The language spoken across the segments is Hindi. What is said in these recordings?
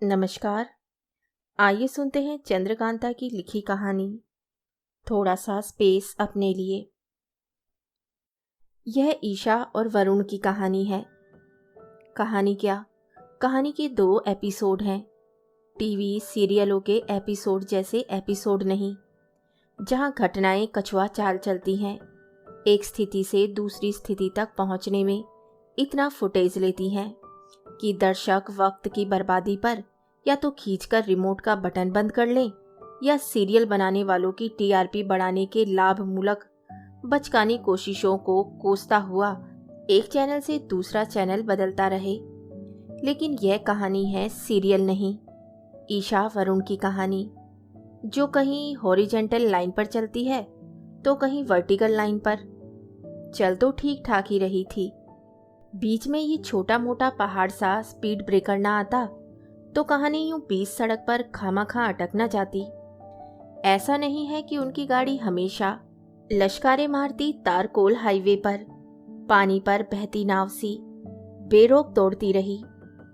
नमस्कार। आइए सुनते हैं चंद्रकांता की लिखी कहानी थोड़ा सा स्पेस अपने लिए। यह ईशा और वरुण की कहानी है। कहानी क्या, कहानी के 2 एपिसोड हैं। टीवी सीरियलों के एपिसोड जैसे एपिसोड नहीं, जहां घटनाएं कछुआ चाल चलती हैं, एक स्थिति से दूसरी स्थिति तक पहुंचने में इतना फुटेज लेती हैं कि दर्शक वक्त की बर्बादी पर या तो खींचकर रिमोट का बटन बंद कर लें या सीरियल बनाने वालों की टीआरपी बढ़ाने के लाभ मूलक बचकानी कोशिशों को कोसता हुआ एक चैनल से दूसरा चैनल बदलता रहे। लेकिन यह कहानी है सीरियल नहीं, ईशा वरुण की कहानी, जो कहीं हॉरिजेंटल लाइन पर चलती है तो कहीं वर्टिकल लाइन पर। चल तो ठीक ठाक ही रही थी, बीच में ये छोटा मोटा पहाड़ सा स्पीड ब्रेकर ना आता तो कहानी यूं 20 सड़क पर खामाखा अटक न जाती। ऐसा नहीं है कि उनकी गाड़ी हमेशा लश्कारे मारती तारकोल हाईवे पर पानी पर बहती नाव सी बेरोक दौड़ती रही।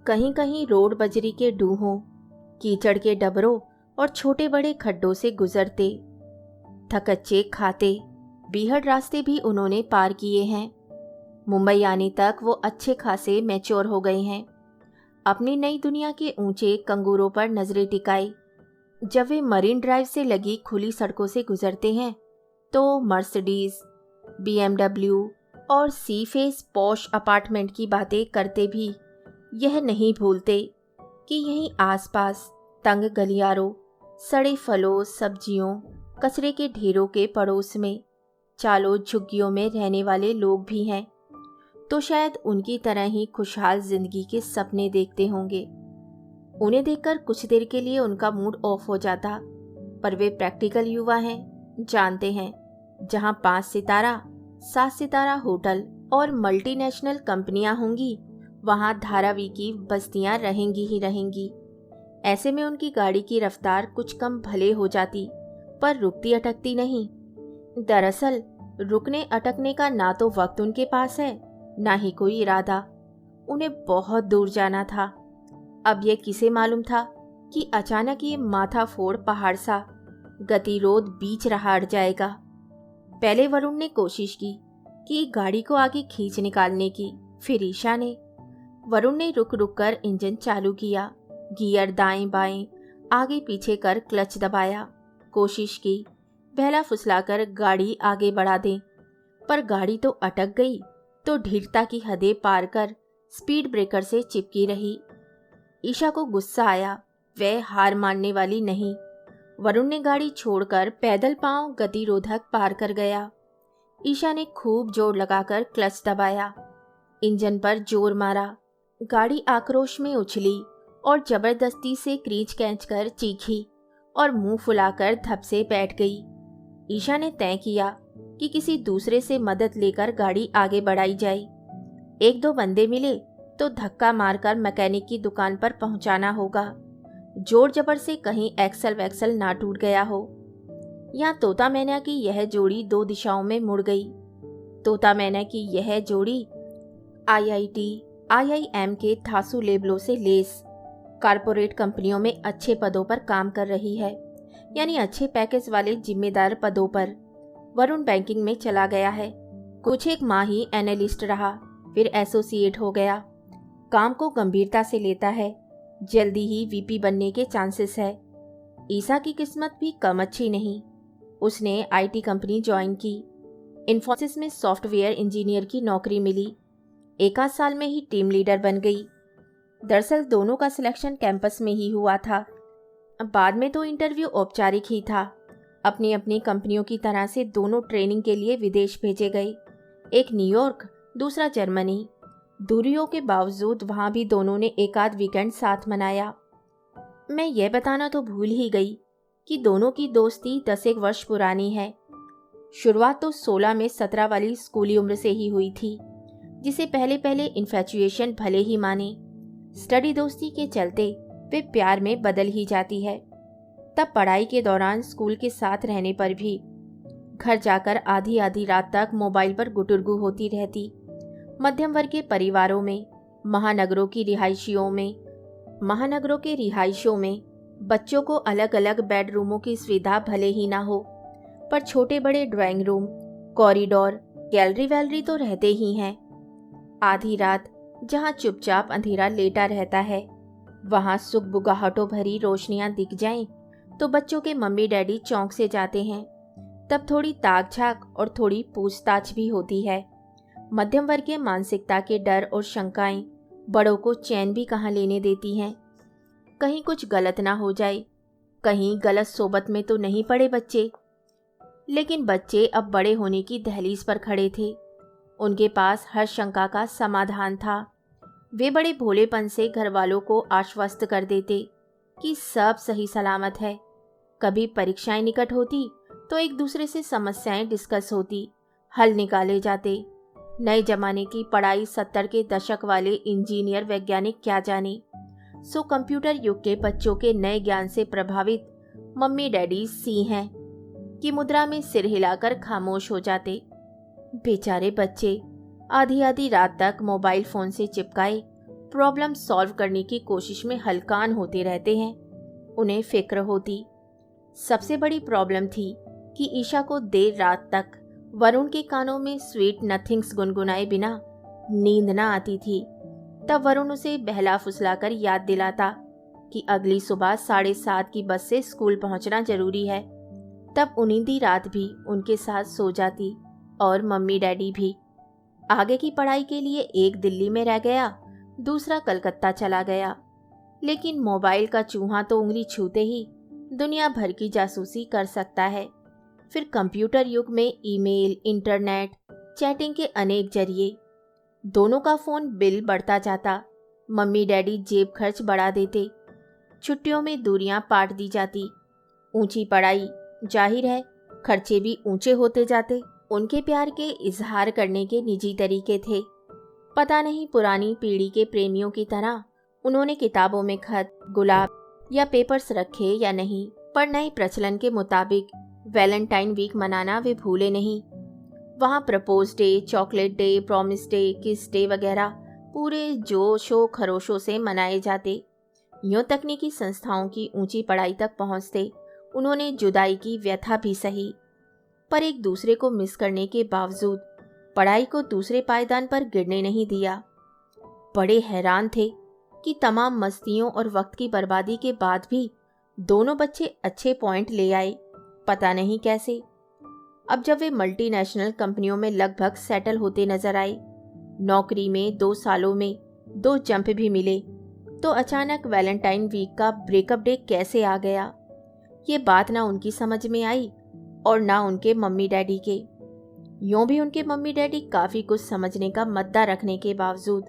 कहीं कहीं रोड बजरी के डूहों, कीचड़ के डबरों और छोटे बड़े खड्डों से गुजरते थकच्चे खाते बीहड़ रास्ते भी उन्होंने पार किए हैं। मुंबई आने तक वो अच्छे खासे मैच्योर हो गए हैं। अपनी नई दुनिया के ऊंचे कंगूरों पर नजरें टिकाए जब वे मरीन ड्राइव से लगी खुली सड़कों से गुजरते हैं तो मर्सिडीज, बीएमडब्ल्यू और सी फेस पॉश अपार्टमेंट की बातें करते भी यह नहीं भूलते कि यहीं आसपास तंग गलियारों, सड़े फलों सब्जियों, कचरे के ढेरों के पड़ोस में चालों झुग्गियों में रहने वाले लोग भी हैं, तो शायद उनकी तरह ही खुशहाल जिंदगी के सपने देखते होंगे। उन्हें देखकर कुछ देर के लिए उनका मूड ऑफ हो जाता, पर वे प्रैक्टिकल युवा हैं, जानते हैं जहां 5 सितारा 7 सितारा होटल और मल्टीनेशनल कंपनियां होंगी वहां धारावी की बस्तियां रहेंगी ही रहेंगी। ऐसे में उनकी गाड़ी की रफ्तार कुछ कम भले हो जाती, पर रुकती अटकती नहीं। दरअसल रुकने अटकने का ना तो वक्त उनके पास है, ना ही कोई इरादा। उन्हें बहुत दूर जाना था। अब यह किसे मालूम था कि अचानक ये माथा फोड़ पहाड़ सा गतिरोध बीच राह अड़ जाएगा। पहले वरुण ने कोशिश की कि गाड़ी को आगे खींच निकालने की, फिर ईशा ने। वरुण ने रुक रुक कर इंजन चालू किया, गियर दाएं बाएं आगे पीछे कर क्लच दबाया, कोशिश की बहला फुसलाकर गाड़ी आगे बढ़ा दें, पर गाड़ी तो अटक गई तो ढीठता की हदें पार कर स्पीड ब्रेकर से चिपकी रही। ईशा को गुस्सा आया, वह हार मानने वाली नहीं। वरुण ने गाड़ी छोड़कर पैदल पांव गतिरोधक पार कर गया। ईशा ने खूब जोर लगाकर क्लच दबाया, इंजन पर जोर मारा, गाड़ी आक्रोश में उछली और जबरदस्ती से क्रींच खींच कर चीखी और मुंह फुलाकर धप से बैठ गई। ईशा ने तय किया कि किसी दूसरे से मदद लेकर गाड़ी आगे बढ़ाई जाए। 1-2 बंदे मिले तो धक्का मारकर मैकेनिक की दुकान पर पहुंचाना होगा, जोर जबर से कहीं एक्सल वैक्सल ना टूट गया हो। यहाँ तोता मैना की यह जोड़ी 2 दिशाओं में मुड़ गई। तोता मैना की यह जोड़ी आईआईटी, आईआईएम के थासु लेबलों से लेस कारपोरेट कंपनियों में अच्छे पदों पर काम कर रही है, यानी अच्छे पैकेज वाले जिम्मेदार पदों पर। वरुण बैंकिंग में चला गया है, कुछ एक माह ही एनालिस्ट रहा, फिर एसोसिएट हो गया। काम को गंभीरता से लेता है, जल्दी ही वीपी बनने के चांसेस है। ईशा की किस्मत भी कम अच्छी नहीं। उसने आईटी कंपनी ज्वाइन की, इन्फोसिस में सॉफ्टवेयर इंजीनियर की नौकरी मिली, 1 आध साल में ही टीम लीडर बन गई। दरअसल दोनों का सिलेक्शन कैंपस में ही हुआ था, बाद में तो इंटरव्यू औपचारिक ही था। अपनी अपनी कंपनियों की तरह से दोनों ट्रेनिंग के लिए विदेश भेजे गए, एक न्यूयॉर्क, दूसरा जर्मनी। दूरियों के बावजूद वहां भी दोनों ने 1 आध वीकेंड साथ मनाया। मैं यह बताना तो भूल ही गई कि दोनों की दोस्ती 10 वर्ष पुरानी है। शुरुआत तो 16 में 17 वाली स्कूली उम्र से ही हुई थी, जिसे पहले पहले इन्फैचुएशन भले ही माने, स्टडी दोस्ती के चलते वे प्यार में बदल ही जाती है। तब पढ़ाई के दौरान स्कूल के साथ रहने पर भी घर जाकर आधी आधी रात तक मोबाइल पर गुटुरगु होती रहती। मध्यम वर्ग के परिवारों में, महानगरों की रिहायशियों में महानगरों के रिहाइशों में बच्चों को अलग अलग बेडरूमों की सुविधा भले ही ना हो, पर छोटे बड़े ड्राइंग रूम, कॉरिडोर, गैलरी वैलरी तो रहते ही हैं। आधी रात जहाँ चुपचाप अंधेरा लेटा रहता है, वहाँ सुगबुगाहटों भरी रोशनियां दिख जाएं तो बच्चों के मम्मी डैडी चौंक से जाते हैं। तब थोड़ी ताक झाक और थोड़ी पूछताछ भी होती है। मध्यम वर्गीय मानसिकता के डर और शंकाएं बड़ों को चैन भी कहाँ लेने देती हैं। कहीं कुछ गलत ना हो जाए, कहीं गलत सोबत में तो नहीं पड़े बच्चे। लेकिन बच्चे अब बड़े होने की दहलीज पर खड़े थे। उनके पास हर शंका का समाधान था। वे बड़े भोलेपन से घर वालों को आश्वस्त कर देते कि सब सही सलामत है। कभी परीक्षाएं निकट होती तो एक दूसरे से समस्याएं डिस्कस होती, हल निकाले जाते। नए जमाने की पढ़ाई 70 के दशक वाले इंजीनियर वैज्ञानिक क्या जाने। सो कंप्यूटर युग के बच्चों के नए ज्ञान से प्रभावित मम्मी डैडी सी हैं कि मुद्रा में सिर हिलाकर खामोश हो जाते। बेचारे बच्चे आधी आधी रात तक मोबाइल फोन से चिपकाए प्रॉब्लम सॉल्व करने की कोशिश में हलकान होते रहते हैं। उन्हें फिक्र होती। सबसे बड़ी प्रॉब्लम थी कि ईशा को देर रात तक वरुण के कानों में स्वीट नथिंग्स गुनगुनाए बिना नींद न आती थी। तब वरुण उसे बहला फुसलाकर याद दिलाता कि अगली सुबह 7:30 की बस से स्कूल पहुंचना जरूरी है। तब उन्नींदी रात भी उनके साथ सो जाती और मम्मी डैडी भी। आगे की पढ़ाई के लिए एक दिल्ली में रह गया, दूसरा कलकत्ता चला गया। लेकिन मोबाइल का चूहा तो उंगली छूते ही दुनिया भर की जासूसी कर सकता है। फिर कंप्यूटर युग में ईमेल, इंटरनेट, चैटिंग के अनेक जरिए दोनों का फोन बिल बढ़ता जाता। मम्मी डैडी जेब खर्च बढ़ा देते। छुट्टियों में दूरियां पाट दी जाती। ऊंची पढ़ाई, जाहिर है खर्चे भी ऊंचे होते जाते। उनके प्यार के इजहार करने के निजी तरीके थे। पता नहीं पुरानी पीढ़ी के प्रेमियों की तरह उन्होंने किताबों में खत, गुलाब या पेपर्स रखे या नहीं, पर नए प्रचलन के मुताबिक वैलेंटाइन वीक मनाना वे भूले नहीं। वहाँ propose day, chocolate day, promise day, किस डे वगैरह पूरे जोशो खरोशों से मनाए जाते। यूँ तकनीकी संस्थाओं की ऊंची पढ़ाई तक पहुँचते उन्होंने जुदाई की व्यथा भी सही, पर एक दूसरे को मिस करने के बावजूद पढ़ाई को दूसरे पायदान पर गिरने नहीं दिया। बड़े हैरान थे कि तमाम मस्तियों और वक्त की बर्बादी के बाद भी दोनों बच्चे अच्छे पॉइंट ले आए, पता नहीं कैसे। अब जब वे मल्टीनेशनल कंपनियों में लगभग सेटल होते नजर आए, नौकरी में 2 सालों में 2 जंप भी मिले, तो अचानक वैलेंटाइन वीक का ब्रेकअप डे कैसे आ गया, ये बात ना उनकी समझ में आई और ना उनके मम्मी डैडी के। यूँ भी उनके मम्मी डैडी काफ़ी कुछ समझने का मद्दा रखने के बावजूद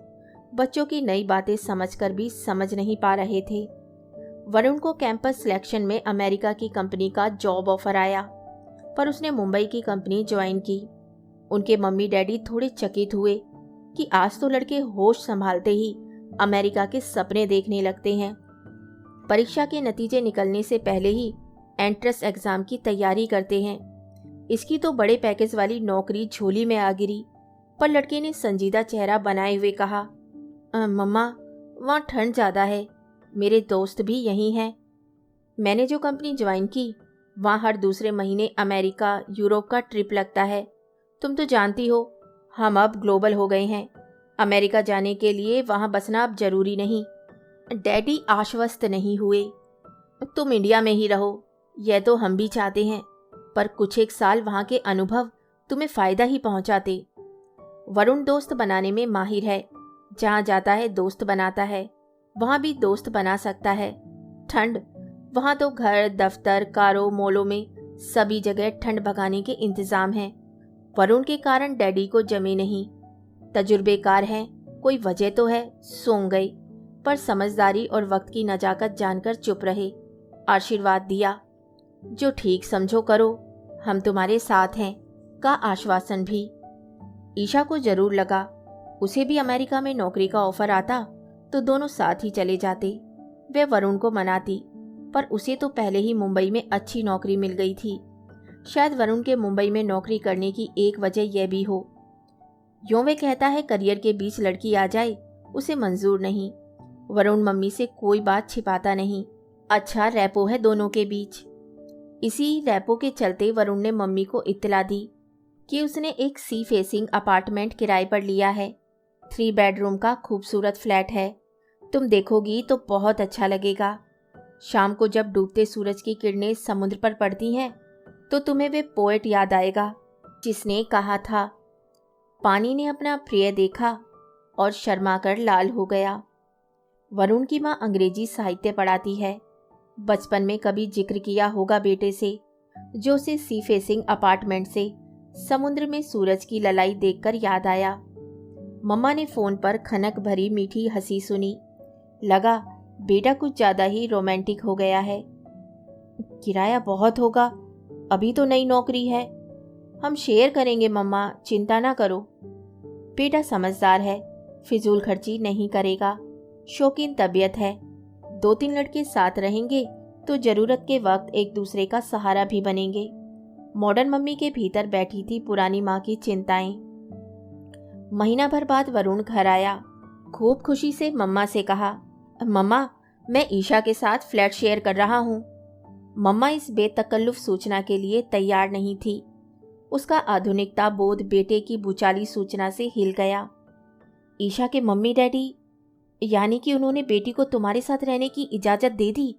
बच्चों की नई बातें समझकर भी समझ नहीं पा रहे थे। वरुण को कैंपस सिलेक्शन में अमेरिका की कंपनी का जॉब ऑफर आया, पर उसने मुंबई की कंपनी ज्वाइन की। उनके मम्मी डैडी थोड़े चकित हुए कि आज तो लड़के होश संभालते ही अमेरिका के सपने देखने लगते हैं। परीक्षा के नतीजे निकलने से पहले ही एंट्रेंस एग्जाम की तैयारी करते हैं। इसकी तो बड़े पैकेज वाली नौकरी झोली में आ गिरी। पर लड़के ने संजीदा चेहरा बनाए हुए कहा, मम्मा वहाँ ठंड ज़्यादा है, मेरे दोस्त भी यहीं हैं। मैंने जो कंपनी ज्वाइन की वहाँ हर दूसरे महीने अमेरिका, यूरोप का ट्रिप लगता है। तुम तो जानती हो हम अब ग्लोबल हो गए हैं। अमेरिका जाने के लिए वहाँ बसना अब जरूरी नहीं। डैडी आश्वस्त नहीं हुए। तुम इंडिया में ही रहो, यह तो हम भी चाहते हैं, पर कुछ एक साल वहाँ के अनुभव तुम्हें फ़ायदा ही पहुँचाते। वरुण दोस्त बनाने में माहिर है। जहाँ जाता है दोस्त बनाता है, वहाँ भी दोस्त बना सकता है। ठंड, वहाँ तो घर, दफ्तर, कारों, मॉलों में सभी जगह ठंड भगाने के इंतज़ाम हैं। वरुण के कारण डैडी को जमे नहीं। तजुर्बेकार हैं, कोई वजह तो है, सूंघ गए, पर समझदारी और वक्त की नजाकत जानकर चुप रहे। आशीर्वाद दिया, जो ठीक समझो करो, हम तुम्हारे साथ हैं का आश्वासन भी। ईशा को जरूर लगा उसे भी अमेरिका में नौकरी का ऑफर आता तो दोनों साथ ही चले जाते। वे वरुण को मनाती, पर उसे तो पहले ही मुंबई में अच्छी नौकरी मिल गई थी। शायद वरुण के मुंबई में नौकरी करने की एक वजह यह भी हो। यूँ वे कहता है करियर के बीच लड़की आ जाए उसे मंजूर नहीं, वरुण मम्मी से कोई बात छिपाता नहीं। अच्छा रैपो है दोनों के बीच। इसी रैपो के चलते वरुण ने मम्मी को इत्तला दी कि उसने एक सी फेसिंग अपार्टमेंट किराए पर लिया है। 3 बेडरूम का खूबसूरत फ्लैट है। तुम देखोगी तो बहुत अच्छा लगेगा। शाम को जब डूबते सूरज की किरणें समुद्र पर पड़ती हैं तो तुम्हें वे पोएट याद आएगा जिसने कहा था, पानी ने अपना प्रिय देखा और शर्माकर लाल हो गया। वरुण की माँ अंग्रेजी साहित्य पढ़ाती है। बचपन में कभी जिक्र किया होगा बेटे से, जो उसे सी फेसिंग अपार्टमेंट से समुद्र में सूरज की ललाई देखकर याद आया। मम्मा ने फोन पर खनक भरी मीठी हंसी सुनी। लगा बेटा कुछ ज्यादा ही रोमांटिक हो गया है। किराया बहुत होगा, अभी तो नई नौकरी है। हम शेयर करेंगे मम्मा, चिंता ना करो। बेटा समझदार है, फिजूल खर्ची नहीं करेगा, शौकीन तबीयत है। 2-3 लड़के साथ रहेंगे तो जरूरत के वक्त एक दूसरे का सहारा भी बनेंगे। मॉडर्न मम्मी के भीतर बैठी थी पुरानी माँ की चिंताएं। महीना भर बाद वरुण घर आया। खूब खुशी से मम्मा से कहा, मम्मा मैं ईशा के साथ फ्लैट शेयर कर रहा हूँ। मम्मा इस बेतकल्लुफ सूचना के लिए तैयार नहीं थी। उसका आधुनिकता बोध बेटे की भूचाली सूचना से हिल गया। ईशा के मम्मी डैडी, यानी कि उन्होंने बेटी को तुम्हारे साथ रहने की इजाजत दे दी?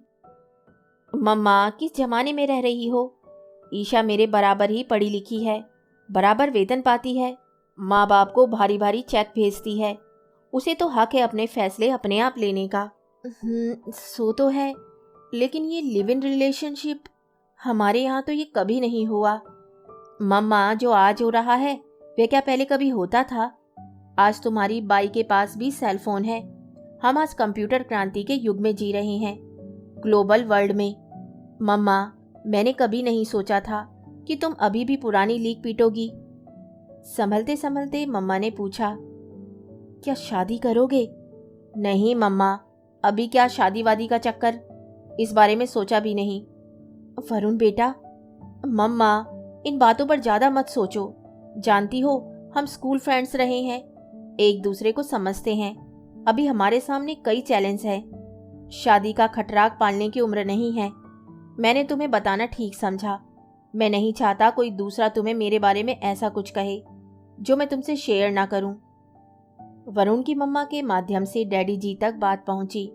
मम्मा किस जमाने में रह रही हो? ईशा मेरे बराबर ही पढ़ी लिखी है, बराबर वेतन पाती है, माँ बाप को भारी भारी चेक भेजती है। उसे तो हक है अपने फैसले अपने आप लेने का। सो तो है, लेकिन ये लिव इन रिलेशनशिप हमारे यहाँ तो ये कभी नहीं हुआ। मम्मा जो आज हो रहा है वे क्या पहले कभी होता था? आज तुम्हारी बाई के पास भी सेल फोन है। हम आज कंप्यूटर क्रांति के युग में जी रहे हैं, ग्लोबल वर्ल्ड में। मम्मा मैंने कभी नहीं सोचा था कि तुम अभी भी पुरानी लीक पीटोगी। संभलते संभलते मम्मा ने पूछा, क्या शादी करोगे? नहीं मम्मा, अभी क्या शादी वादी का चक्कर, इस बारे में सोचा भी नहीं। वरुण बेटा, मम्मा इन बातों पर ज्यादा मत सोचो। जानती हो हम स्कूल फ्रेंड्स रहे हैं, एक दूसरे को समझते हैं। अभी हमारे सामने कई चैलेंज हैं। शादी का खटराक पालने की उम्र नहीं है। मैंने तुम्हें बताना ठीक समझा। मैं नहीं चाहता कोई दूसरा तुम्हें मेरे बारे में ऐसा कुछ कहे जो मैं तुमसे शेयर ना करूं। वरुण की मम्मा के माध्यम से डैडी जी तक बात पहुंची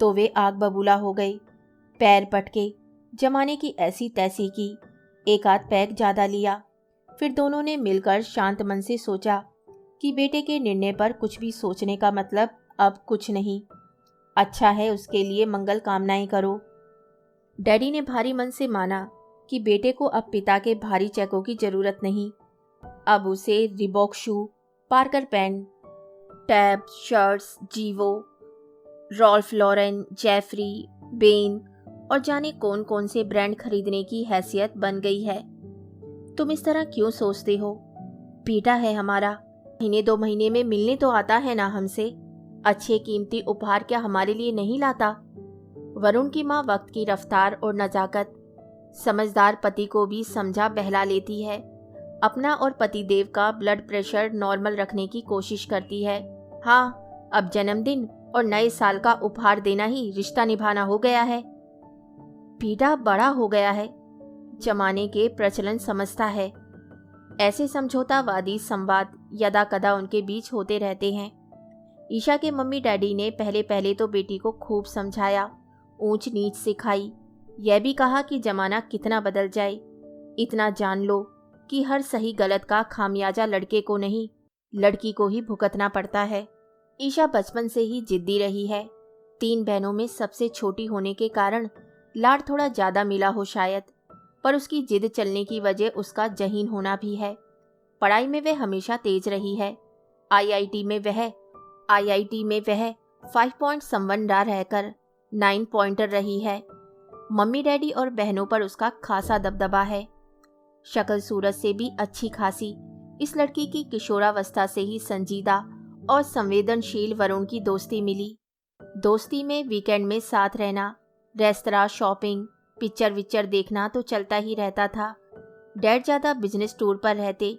तो वे आग बबूला हो गई। पैर पटके, जमाने की ऐसी तैसी की, एक आध पैक ज्यादा लिया। फिर दोनों ने मिलकर शांत मन से सोचा कि बेटे के निर्णय पर कुछ भी सोचने का मतलब अब कुछ नहीं। अच्छा है, उसके लिए मंगल कामनाएं करो। डैडी ने भारी मन से माना कि बेटे को अब पिता के भारी चेकों की जरूरत नहीं। अब उसे रिबॉक शू, पार्कर पेन, टैब, शर्ट्स, जीवो, रॉल्फ लॉरेन, जेफरी, बेन और जाने कौन कौन से ब्रांड खरीदने की हैसियत बन गई है। तुम इस तरह क्यों सोचते हो? बेटा है हमारा, महीने 2 महीने में मिलने तो आता है ना हमसे। अच्छे कीमती उपहार क्या हमारे लिए नहीं लाता? वरुण की माँ वक्त की रफ्तार और नजाकत समझदार पति को भी समझा बहला लेती है। अपना और पतिदेव का ब्लड प्रेशर नॉर्मल रखने की कोशिश करती है। हाँ, अब जन्मदिन और नए साल का उपहार देना ही रिश्ता निभाना हो गया है। बेटा बड़ा हो गया है, जमाने के प्रचलन समझता है। ऐसे समझौतावादी संवाद यदा कदा उनके बीच होते रहते हैं। ईशा के मम्मी डैडी ने पहले पहले तो बेटी को खूब समझाया, ऊंच नीच सिखाई, यह भी कहा कि जमाना कितना बदल जाए, इतना जान लो कि हर सही गलत का खामियाजा लड़के को नहीं, लड़की को ही भुगतना पड़ता है। ईशा बचपन से ही जिद्दी रही है। 3 बहनों में सबसे छोटी होने के कारण लाड थोड़ा ज्यादा मिला हो शायद, पर उसकी जिद चलने की वजह उसका जहीन होना भी है। पढ़ाई में वह हमेशा तेज रही है। आईआईटी में वह 5 पॉइंट संवंडा रहकर 9 पॉइंटर रही है। मम्मी डैडी और बहनों पर उसका खासा दबदबा है। शक्ल सूरत से भी अच्छी खासी इस लड़की की किशोरावस्था से ही संजीदा और संवेदनशील वरुण की दोस्ती मिली। दोस्ती में वीकेंड में साथ रहना, रेस्तरां, शॉपिंग, पिक्चर विक्चर देखना तो चलता ही रहता था। डैड ज़्यादा बिजनेस टूर पर रहते।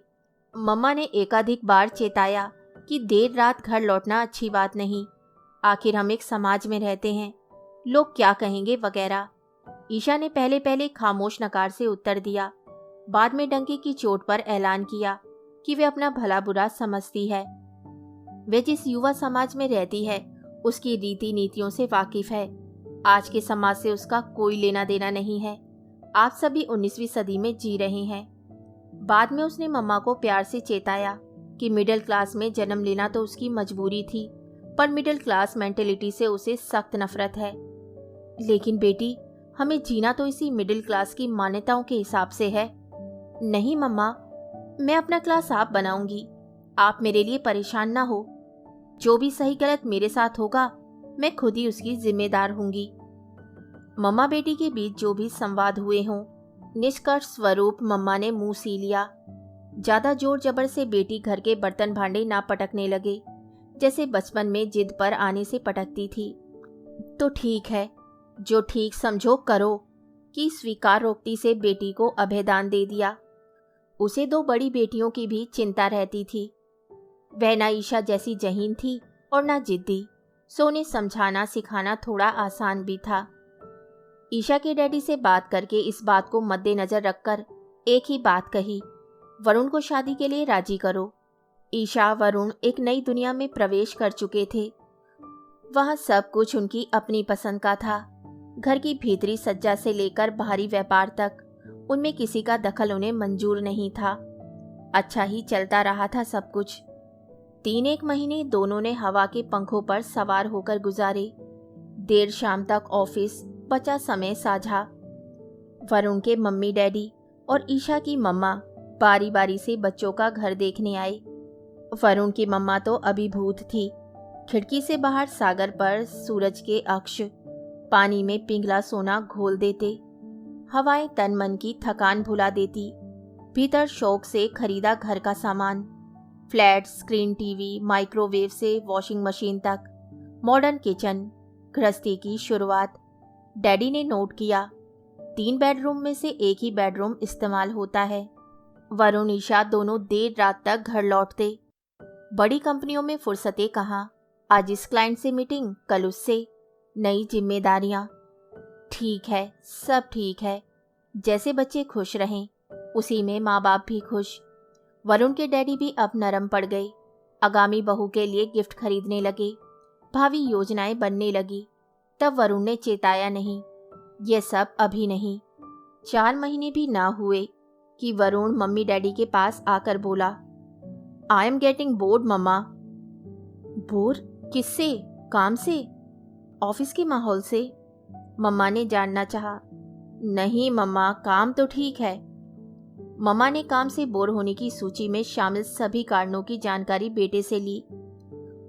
मम्मा ने एकाधिक बार चेताया कि देर रात घर लौटना अच्छी बात नहीं। आखिर हम एक समाज में रहते हैं, लोग क्या कहेंगे वगैरह। ईशा ने पहले पहले खामोश नकार से उत्तर दिया, बाद में डंके की चोट पर ऐलान किया कि वे अपना भला बुरा समझती है। वे जिस युवा समाज में रहती है उसकी रीति नीतियों से वाकिफ है। आज के समाज से उसका कोई लेना देना नहीं है। आप सभी 19वीं सदी में जी रहे हैं। बाद में उसने मम्मा को प्यार से चेताया कि मिडिल क्लास में जन्म लेना तो उसकी मजबूरी थी, पर मिडिल क्लास मेंटेलिटी से उसे सख्त नफरत है। लेकिन बेटी, हमें जीना तो इसी मिडिल क्लास की मान्यताओं के हिसाब से है। नहीं मम्मा, मैं अपना क्लास आप बनाऊंगी, आप मेरे लिए परेशान ना हो। जो भी सही गलत मेरे साथ होगा मैं खुद ही उसकी जिम्मेदार होंगी। मम्मा बेटी के बीच जो भी संवाद हुए हों, निष्कर्ष स्वरूप मम्मा ने मुंह सी लिया। ज्यादा जोर जबर से बेटी घर के बर्तन भांडे ना पटकने लगे, जैसे बचपन में जिद पर आने से पटकती थी। तो ठीक है, जो ठीक समझो करो, कि स्वीकारोक्ति से बेटी को अभयदान दे दिया। उसे 2 बड़ी बेटियों की भी चिंता रहती थी। वह ना ईशा जैसी जहीन थी और ना जिद्दी, सो उन्हें समझाना सिखाना थोड़ा आसान भी था। ईशा के डैडी से बात करके इस बात को मद्देनजर रखकर एक ही बात कही, वरुण को शादी के लिए राजी करो। ईशा वरुण एक नई दुनिया में प्रवेश कर चुके थे। वहाँ सब कुछ उनकी अपनी पसंद का था। घर की भीतरी सज्जा से लेकर बाहरी व्यापार तक उनमें किसी का दखल उन्हें मंजूर नहीं था। अच्छा ही चलता रहा था सब कुछ। 3-1 महीने दोनों ने हवा के पंखों पर सवार होकर गुजारे। देर शाम तक ऑफिस, बचा समय साझा। वरुण के मम्मी डैडी और ईशा की मम्मा बारी बारी से बच्चों का घर देखने आए। वरुण की मम्मा तो अभिभूत थी। खिड़की से बाहर सागर पर सूरज के अक्ष पानी में पिघला सोना घोल देते। हवाएं तन मन की थकान भुला देती। भीतर शौक से खरीदा घर का सामान, फ्लैट, स्क्रीन टीवी, माइक्रोवेव से वॉशिंग मशीन तक, मॉडर्न किचन, गृहस्थी की शुरुआत। डैडी ने नोट किया, 3 बेडरूम में से एक ही बेडरूम इस्तेमाल होता है। वरुण ईशा दोनों देर रात तक घर लौटते। बड़ी कंपनियों में फुर्सतें कहाँ, आज इस क्लाइंट से मीटिंग, कल उससे, नई जिम्मेदारियां। ठीक है, सब ठीक है, जैसे बच्चे खुश रहें उसी में माँ बाप भी खुश। वरुण के डैडी भी अब नरम पड़ गए। आगामी बहू के लिए गिफ्ट खरीदने लगे, भावी योजनाएं बनने लगी। तब वरुण ने चेताया नहीं, ये सब अभी नहीं। 4 महीने भी ना हुए कि वरुण मम्मी डैडी के पास आकर बोला, आई एम गेटिंग बोर्ड मम्मा। बोर? किससे? काम से? ऑफिस के माहौल से? मम्मा ने जानना चाहा। नहीं मम्मा, काम तो ठीक है। मम्मा ने काम से बोर होने की सूची में शामिल सभी कारणों की जानकारी बेटे से ली।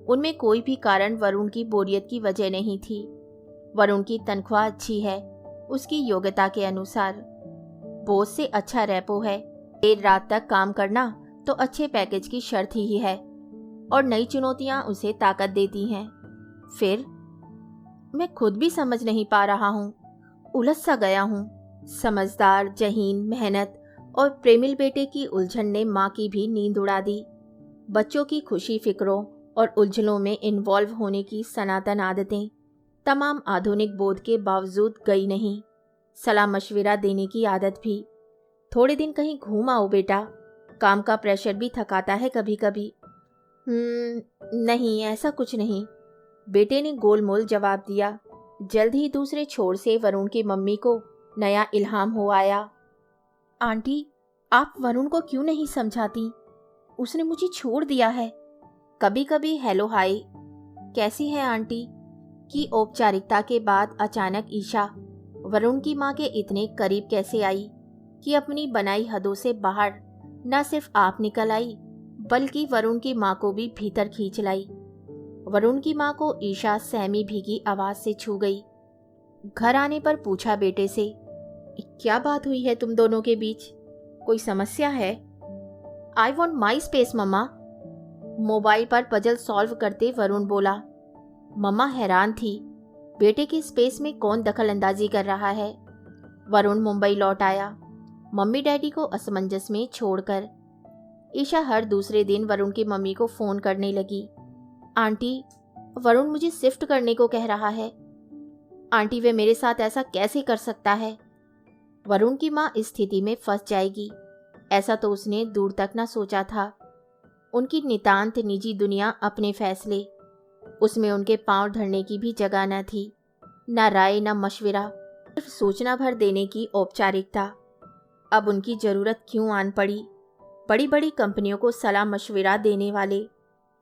उनमें कोई भी कारण वरुण की बोरियत की वजह नहीं थी। वरुण की तनख्वाह अच्छी है, उसकी योग्यता के अनुसार। बॉस से अच्छा रेपो है, देर रात तक काम करना तो अच्छे पैकेज की शर्त ही है, और नई चुनौतियां उसे ताकत देती हैं। फिर मैं खुद भी समझ नहीं पा रहा हूँ, उलझ सा गया हूँ। समझदार, जहीन, मेहनत और प्रेमिल बेटे की उलझन ने माँ की भी नींद उड़ा दी। बच्चों की खुशी फिक्रों और उलझनों में इन्वॉल्व होने की सनातन आदतें तमाम आधुनिक बोध के बावजूद गई नहीं। सलाह मशविरा देने की आदत भी। थोड़े दिन कहीं घूम आओ बेटा, काम का प्रेशर भी थकाता है कभी कभी। नहीं, ऐसा कुछ नहीं, बेटे ने गोलमोल जवाब दिया। जल्द ही दूसरे छोर से वरुण की मम्मी को नया इल्हाम हो आया। आंटी, आप वरुण को क्यों नहीं समझाती? उसने मुझे छोड़ दिया है। कभी कभी हेलो हाय, कैसी है आंटी की औपचारिकता के बाद अचानक ईशा वरुण की माँ के इतने करीब कैसे आई कि अपनी बनाई हदों से बाहर न सिर्फ आप निकल आई, बल्कि वरुण की माँ को भी भीतर खींच लाई। वरुण की माँ को ईशा सहमी भीगी आवाज से छू गई। घर आने पर पूछा बेटे से, क्या बात हुई है तुम दोनों के बीच? कोई समस्या है? आई वॉन्ट माई स्पेस मम्मा। मोबाइल पर पजल सॉल्व करते वरुण बोला। मम्मा हैरान थी, बेटे की स्पेस में कौन दखल अंदाजी कर रहा है। वरुण मुंबई लौट आया, मम्मी डैडी को असमंजस में छोड़कर। ईशा हर दूसरे दिन वरुण की मम्मी को फोन करने लगी। आंटी, वरुण मुझे शिफ्ट करने को कह रहा है। आंटी वे मेरे साथ ऐसा कैसे कर सकता है? वरुण की माँ इस स्थिति में फंस जाएगी, ऐसा तो उसने दूर तक ना सोचा था। उनकी नितांत निजी दुनिया, अपने फैसले, उसमें उनके पांव धरने की भी जगह न थी। न राय न मशविरा, सिर्फ सूचना भर देने की औपचारिकता। अब उनकी जरूरत क्यों आन पड़ी? बड़ी बड़ी कंपनियों को सलाह मशविरा देने वाले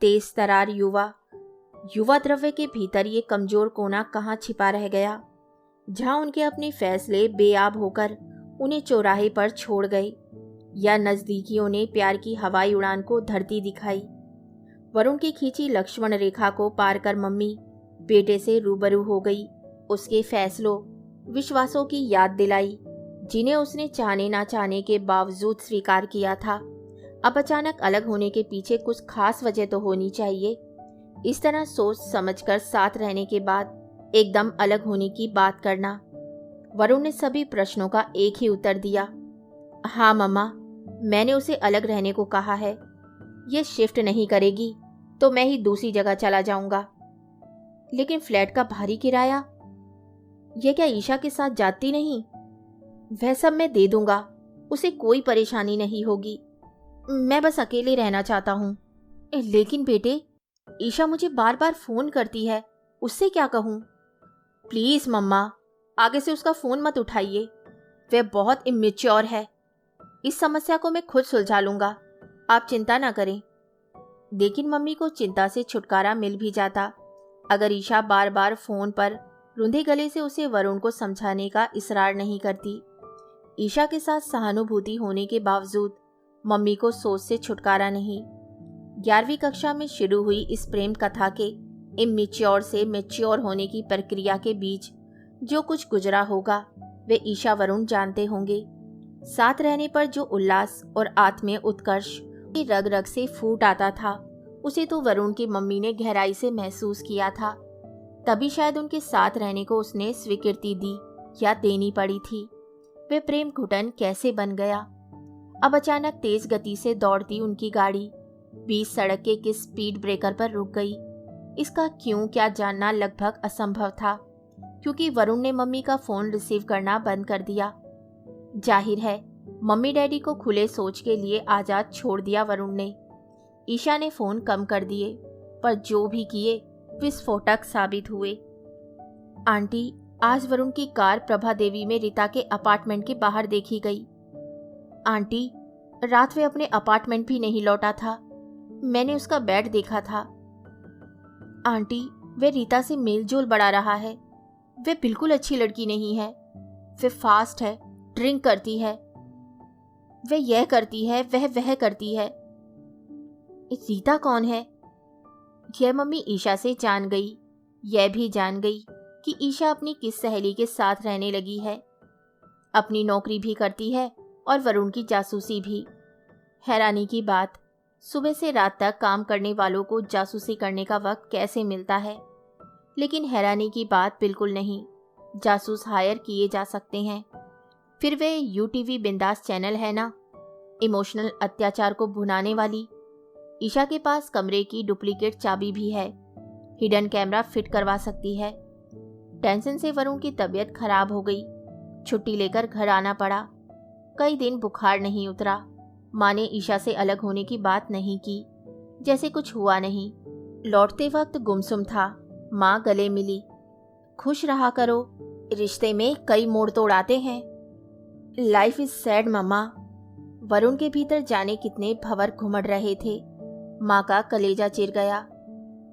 तेज तरार युवा द्रव्य के भीतर ये कमजोर कोना कहाँ छिपा रह गया, जहाँ उनके अपने फैसले बेआब होकर उन्हें चौराहे पर छोड़ गए, या नजदीकियों ने प्यार की हवाई उड़ान को धरती दिखाई। वरुण की खींची लक्ष्मण रेखा को पार कर मम्मी बेटे से रूबरू हो गई, उसके फैसलों विश्वासों की याद दिलाई, जिन्हें उसने चाहने ना चाहने के बावजूद स्वीकार किया था। अब अचानक अलग होने के पीछे कुछ खास वजह तो होनी चाहिए। इस तरह सोच समझकर साथ रहने के बाद एकदम अलग होने की बात करना। वरुण ने सभी प्रश्नों का एक ही उत्तर दिया, हाँ मम्मा, मैंने उसे अलग रहने को कहा है। ये शिफ्ट नहीं करेगी तो मैं ही दूसरी जगह चला जाऊंगा। लेकिन फ्लैट का भारी किराया, यह क्या ईशा के साथ जाती नहीं? वह सब मैं दे दूंगा, उसे कोई परेशानी नहीं होगी। मैं बस अकेले रहना चाहता हूँ। लेकिन बेटे, ईशा मुझे बार बार फोन करती है, उससे क्या कहूँ? प्लीज मम्मा, आगे से उसका फोन मत उठाइए, वह बहुत इमेच्योर है। इस समस्या को मैं खुद सुलझा लूंगा, आप चिंता ना करें। लेकिन मम्मी को चिंता से छुटकारा मिल भी जाता अगर ईशा बार बार फोन पर रुंधे गले से उसे वरुण को समझाने का इसरार नहीं करती। ईशा के साथ सहानुभूति होने के बावजूद मम्मी को सोच से छुटकारा नहीं। 11वीं कक्षा में शुरू हुई इस प्रेम कथा के इमेच्योर से मैच्योर होने की प्रक्रिया के बीच जो कुछ गुजरा होगा वे ईशा वरुण जानते होंगे। साथ रहने पर जो उल्लास और आत्मीय उत्कर्ष रग रग से फूट आता था, उसे तो वरुण की मम्मी ने गहराई से महसूस किया था। तभी शायद उनके साथ रहने को उसने स्वीकृति दी या देनी पड़ी थी। वे प्रेम घुटन कैसे बन गया? अब अचानक तेज गति से दौड़ती उनकी गाड़ी बीच सड़क के किस स्पीड ब्रेकर पर रुक गई। इसका क्यों क्या जानना लगभग असंभव था, क्योंकि वरुण ने मम्मी का फोन रिसीव करना बंद कर दिया। जाहिर है मम्मी डैडी को खुले सोच के लिए आजाद छोड़ दिया वरुण ने। ईशा ने फोन कम कर दिए, पर जो भी किए विस्फोटक साबित हुए। आंटी, आज वरुण की कार प्रभा देवी में रीता के अपार्टमेंट के बाहर देखी गई। आंटी, रात वे अपने अपार्टमेंट भी नहीं लौटा था, मैंने उसका बेड देखा था। आंटी, वे रीता से मेल जोल बढ़ा रहा है, वे बिल्कुल अच्छी लड़की नहीं है। वे फास्ट है, ड्रिंक करती है, वे यह करती है, वह करती है। रीता कौन है? यह मम्मी ईशा से जान गई। यह भी जान गई कि ईशा अपनी किस सहेली के साथ रहने लगी है। अपनी नौकरी भी करती है और वरुण की जासूसी भी। हैरानी की बात, सुबह से रात तक काम करने वालों को जासूसी करने का वक्त कैसे मिलता है? लेकिन हैरानी की बात बिल्कुल नहीं, जासूस हायर किए जा सकते हैं। फिर वे यूटीवी बिंदास चैनल है ना, इमोशनल अत्याचार को भुनाने वाली। ईशा के पास कमरे की डुप्लीकेट चाबी भी है, हिडन कैमरा फिट करवा सकती है। टेंशन से वरुण की तबीयत खराब हो गई, छुट्टी लेकर घर आना पड़ा। कई दिन बुखार नहीं उतरा। माँ ने ईशा से अलग होने की बात नहीं की, जैसे कुछ हुआ नहीं। लौटते वक्त गुमसुम था। माँ गले मिली, खुश रहा करो, रिश्ते में कई मोड़ तोड़ आते हैं। लाइफ इज सैड मम्मा। वरुण के भीतर जाने कितने भंवर घुमड़ रहे थे। माँ का कलेजा चिर गया।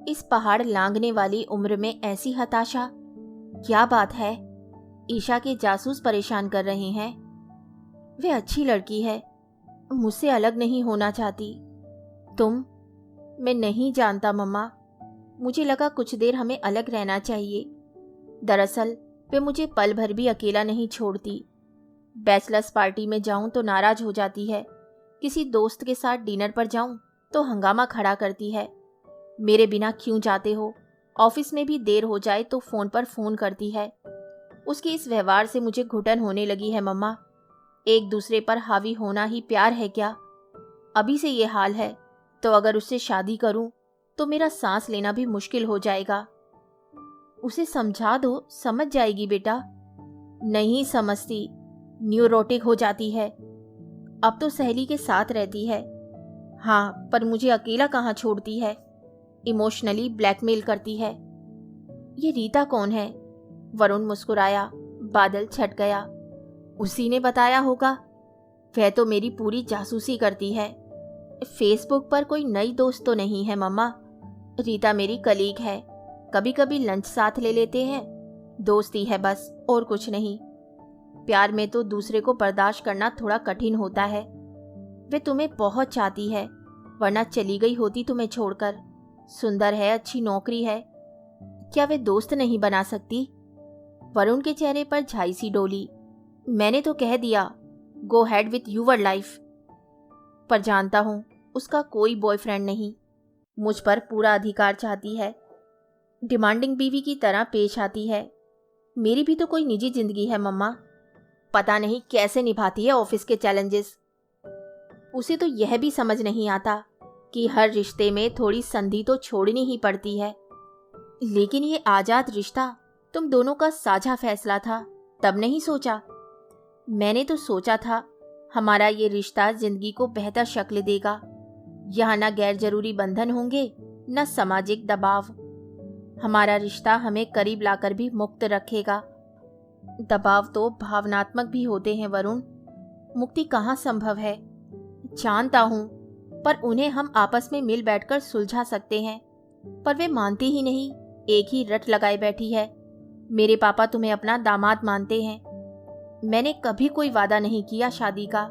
इस पहाड़ लांघने वाली उम्र में ऐसी हताशा, क्या बात है? ईशा के जासूस परेशान कर रहे हैं। वे अच्छी लड़की है, मुझसे अलग नहीं होना चाहती। तुम? मैं नहीं जानता मम्मा, मुझे लगा कुछ देर हमें अलग रहना चाहिए। दरअसल वे मुझे पल भर भी अकेला नहीं छोड़ती। बैचलर्स पार्टी में जाऊं तो नाराज हो जाती है, किसी दोस्त के साथ डिनर पर जाऊं तो हंगामा खड़ा करती है। मेरे बिना क्यों जाते हो? ऑफिस में भी देर हो जाए तो फोन पर फोन करती है। उसके इस व्यवहार से मुझे घुटन होने लगी है मम्मा। एक दूसरे पर हावी होना ही प्यार है क्या? अभी से ये हाल है तो अगर उससे शादी करूं तो मेरा सांस लेना भी मुश्किल हो जाएगा। उसे समझा दो, समझ जाएगी बेटा। नहीं समझती, न्यूरोटिक हो जाती है। अब तो सहेली के साथ रहती है। हाँ, पर मुझे अकेला कहाँ छोड़ती है। इमोशनली ब्लैकमेल करती है। ये रीता कौन है? वरुण मुस्कुराया। बादल छट गया। उसी ने बताया होगा। वह तो मेरी पूरी जासूसी करती है। फेसबुक पर कोई नई दोस्त तो नहीं है मम्मा। रीता मेरी कलीग है। कभी कभी लंच साथ ले लेते हैं। दोस्ती है बस, और कुछ नहीं। प्यार में तो दूसरे को बर्दाश्त करना थोड़ा कठिन होता है। वे तुम्हें बहुत चाहती है, वरना चली गई होती तुम्हें छोड़कर। सुंदर है, अच्छी नौकरी है। क्या वे दोस्त नहीं बना सकती? वरुण के चेहरे पर झाई सी डोली। मैंने तो कह दिया, गो हेड विथ यूवर लाइफ। पर जानता हूं उसका कोई बॉयफ्रेंड नहीं। मुझ पर पूरा अधिकार चाहती है। डिमांडिंग बीवी की तरह पेश आती है। मेरी भी तो कोई निजी जिंदगी है मम्मा। पता नहीं कैसे निभाती है ऑफिस के चैलेंजेस। उसे तो यह भी समझ नहीं आता कि हर रिश्ते में थोड़ी संधि तो छोड़नी ही पड़ती है। लेकिन ये आजाद रिश्ता तुम दोनों का साझा फैसला था, तब नहीं सोचा? मैंने तो सोचा था हमारा ये रिश्ता जिंदगी को बेहतर शक्ल देगा। यहाँ न गैर जरूरी बंधन होंगे, न सामाजिक दबाव। हमारा रिश्ता हमें करीब लाकर भी मुक्त रखेगा। दबाव तो भावनात्मक भी होते हैं वरुण। मुक्ति कहाँ संभव है? जानता हूं, पर उन्हें हम आपस में मिल बैठकर सुलझा सकते हैं। पर वे मानती ही नहीं, एक ही रट लगाए बैठी है। मेरे पापा तुम्हें अपना दामाद मानते हैं। मैंने कभी कोई वादा नहीं किया शादी का।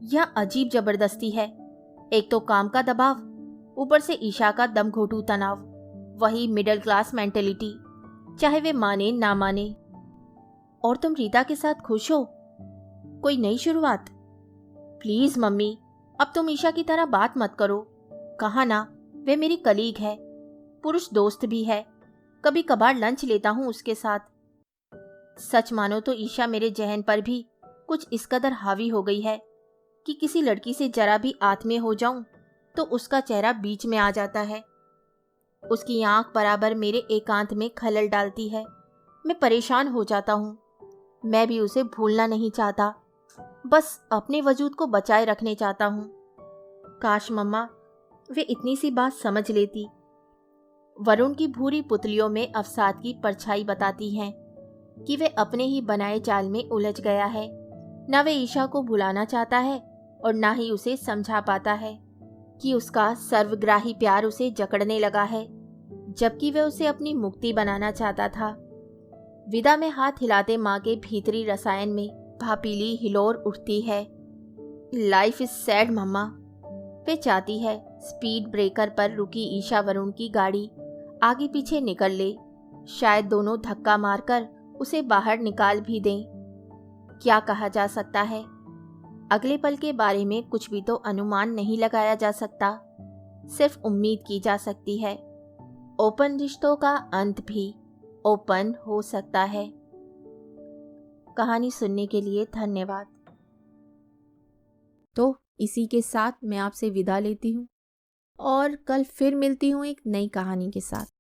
यह अजीब जबरदस्ती है। एक तो काम का दबाव, ऊपर से ईशा का दमघोटू तनाव। वही मिडिल क्लास मेंटेलिटी, चाहे वे माने ना माने। और तुम रीता के साथ खुश हो? कोई नई शुरुआत? प्लीज मम्मी, अब तुम ईशा की तरह बात मत करो। कहा ना, वे मेरी कलीग है, पुरुष दोस्त भी है। कभी कभार लंच लेता हूँ उसके साथ। सच मानो तो ईशा मेरे जहन पर भी कुछ इस कदर हावी हो गई है कि किसी लड़की से जरा भी आत्मीय हो जाऊं तो उसका चेहरा बीच में आ जाता है। उसकी आंख बराबर मेरे एकांत में खलल डालती है। मैं परेशान हो जाता हूँ। मैं भी उसे भूलना नहीं चाहता, बस अपने वजूद को बचाए रखने चाहता हूँ। काश मम्मा वे इतनी सी बात समझ लेती। वरुण की भूरी पुतलियों में अवसाद की परछाई बताती हैं कि वे अपने ही बनाए जाल में उलझ गया है। न वे ईशा को भुलाना चाहता है और ना ही उसे समझा पाता है कि उसका सर्वग्राही प्यार उसे जकड़ने लगा है, जबकि वह उसे अपनी मुक्ति बनाना चाहता था। विदा में हाथ हिलाते माँ के भीतरी रसायन में भापीली हिलोर उठती है। लाइफ इज सैड मम्मा। वे चाहती है स्पीड ब्रेकर पर रुकी ईशा वरुण की गाड़ी आगे पीछे निकल ले। शायद दोनों धक्का मारकर उसे बाहर निकाल भी दें। क्या कहा जा सकता है? अगले पल के बारे में कुछ भी तो अनुमान नहीं लगाया जा सकता, सिर्फ उम्मीद की जा सकती है। ओपन रिश्तों का अंत भी ओपन हो सकता है। कहानी सुनने के लिए धन्यवाद। तो इसी के साथ मैं आपसे विदा लेती हूँ और कल फिर मिलती हूँ एक नई कहानी के साथ।